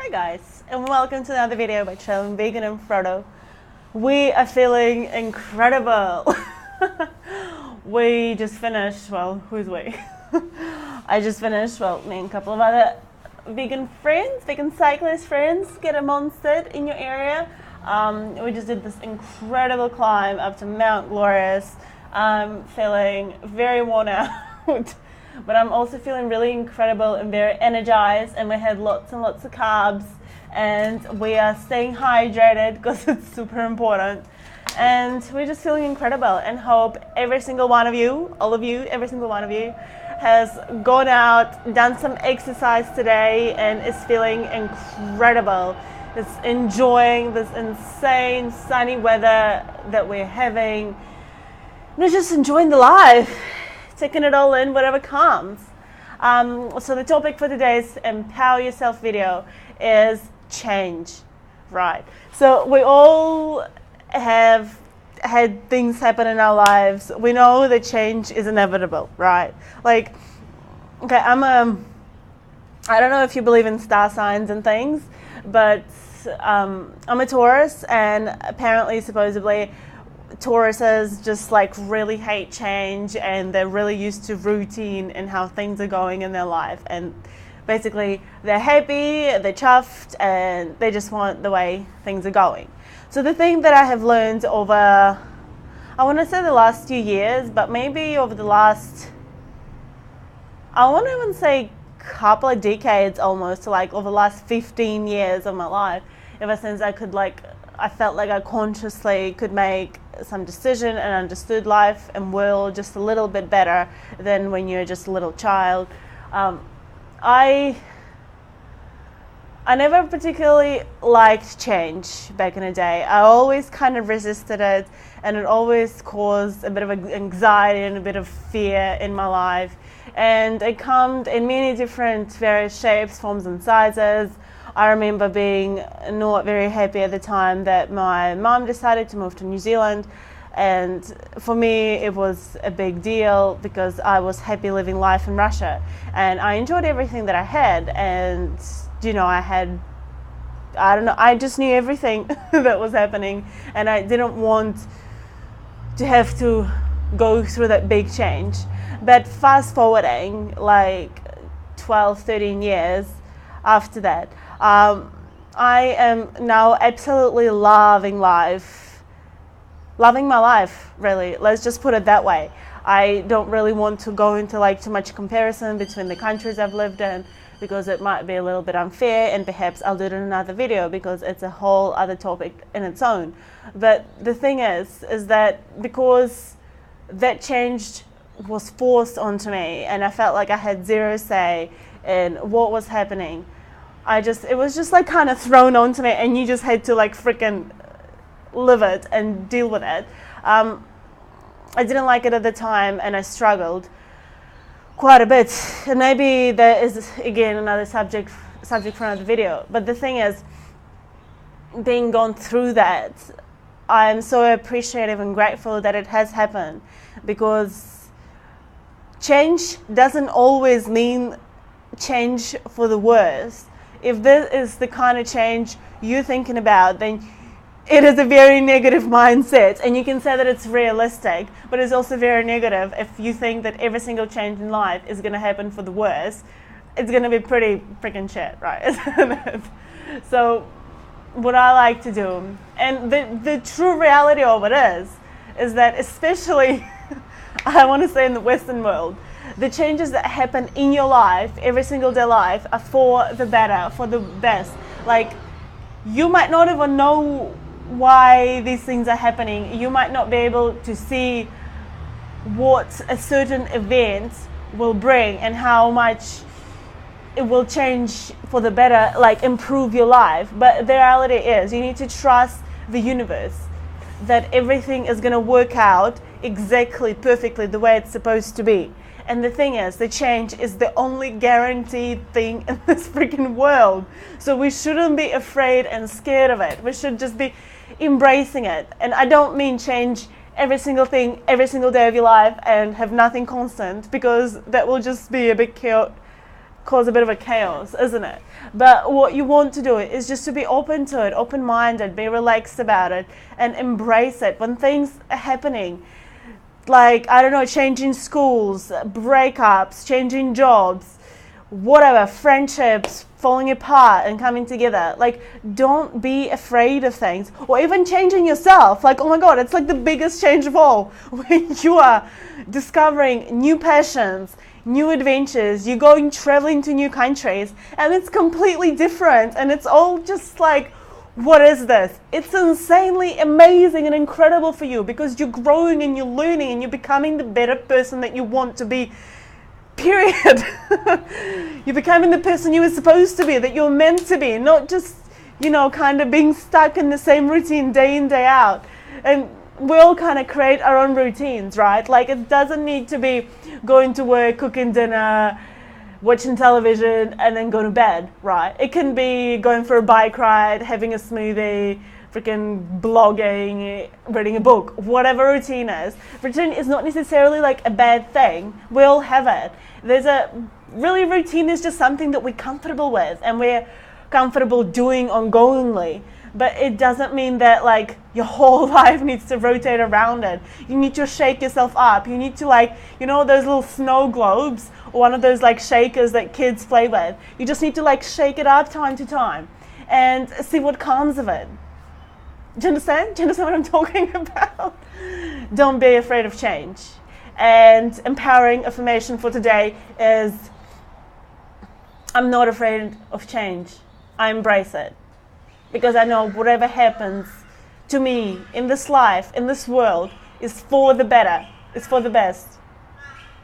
Hi guys, and welcome to another video by Chillin' Vegan and Frodo. We are feeling incredible. We just finished, well, who's we? I just finished, well, me and a couple of other vegan friends, vegan cyclist friends, get a monstered in your area. We just did this incredible climb up to Mount Glorious. I'm feeling very worn out. But I'm also feeling really incredible and very energized, and we had lots and lots of carbs, and we are staying hydrated because it's super important, and we're just feeling incredible, and hope every single one of you, all of you, every single one of you has gone out, done some exercise today and is feeling incredible. Is enjoying this insane sunny weather that we're having, and just enjoying the life, taking it all in, whatever comes. So the topic for today's Empower Yourself video is change, right? So we all have had things happen in our lives. We know that change is inevitable, right? Like, okay, I don't know if you believe in star signs and things, but I'm a Taurus, and apparently, supposedly, Tauruses just like really hate change, and they're really used to routine and how things are going in their life, and basically they're happy, they're chuffed, and they just want the way things are going. So the thing that I have learned over, I want to say the last few years, but maybe over the last, I won't even say couple of decades, almost, like over the last 15 years of my life, ever since I felt like I consciously could make some decision and understood life and world just a little bit better than when you're just a little child. I never particularly liked change back in the day. I always kind of resisted it, and it always caused a bit of anxiety and a bit of fear in my life. And it comes in many different various shapes, forms and sizes. I remember being not very happy at the time that my mom decided to move to New Zealand, and for me it was a big deal because I was happy living life in Russia, and I enjoyed everything that I had, and I just knew everything that was happening, and I didn't want to have to go through that big change. But fast forwarding like 12, 13 years after that, I am now absolutely loving life. Loving my life, really. Let's just put it that way. I don't really want to go into like too much comparison between the countries I've lived in, because it might be a little bit unfair, and perhaps I'll do it in another video because it's a whole other topic in its own. But the thing is that because that change was forced onto me, and I felt like I had zero say in what was happening, it was just like kind of thrown onto me, and you just had to like freaking live it and deal with it. I didn't like it at the time, and I struggled quite a bit. And maybe that is again another subject for another video. But the thing is, being gone through that, I'm so appreciative and grateful that it has happened, because change doesn't always mean change for the worse. If this is the kind of change you're thinking about, then it is a very negative mindset, and you can say that it's realistic, but it's also very negative if you think that every single change in life is going to happen for the worse. It's going to be pretty freaking shit, right? Isn't it? So what I like to do, and the true reality of it is that, especially I want to say in the Western world, the changes that happen in your life, every single day life, are for the better, for the best. Like, you might not even know why these things are happening. You might not be able to see what a certain event will bring and how much it will change for the better, like improve your life. But the reality is, you need to trust the universe, that everything is going to work out exactly perfectly the way it's supposed to be. And the thing is, the change is the only guaranteed thing in this freaking world. So we shouldn't be afraid and scared of it. We should just be embracing it. And I don't mean change every single thing, every single day of your life and have nothing constant, because that will just be a bit cause a bit of a chaos, isn't it? But what you want to do is just to be open to it, open-minded, be relaxed about it, and embrace it. When things are happening, like, I don't know, changing schools, breakups, changing jobs, whatever, friendships falling apart and coming together, like, don't be afraid of things, or even changing yourself. Like, oh my god, it's like the biggest change of all, when you are discovering new passions, new adventures, you're going traveling to new countries, and it's completely different, and it's all just like, what is this? It's insanely amazing and incredible for you, because you're growing and you're learning and you're becoming the better person that you want to be, period. You're becoming the person you were supposed to be, that you're meant to be, not just, you know, kind of being stuck in the same routine day in, day out. And we all kind of create our own routines, right? Like, it doesn't need to be going to work, cooking dinner, watching television, and then go to bed, right? It can be going for a bike ride, having a smoothie, freaking blogging, reading a book, whatever routine is. Routine is not necessarily like a bad thing. We all have it. Routine is just something that we're comfortable with and we're comfortable doing ongoingly. But it doesn't mean that like your whole life needs to rotate around it. You need to shake yourself up. You need to, like, you know, those little snow globes, or one of those like shakers that kids play with. You just need to like shake it up time to time and see what comes of it. Do you understand? Do you understand what I'm talking about? Don't be afraid of change. And empowering affirmation for today is, I'm not afraid of change. I embrace it. Because I know whatever happens to me in this life, in this world, is for the better. It's for the best.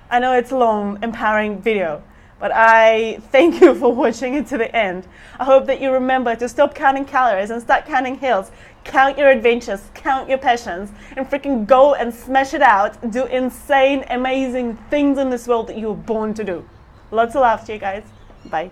I know it's a long, empowering video, but I thank you for watching it to the end. I hope that you remember to stop counting calories and start counting hills. Count your adventures, count your passions, and freaking go and smash it out. Do insane, amazing things in this world that you were born to do. Lots of love to you guys. Bye.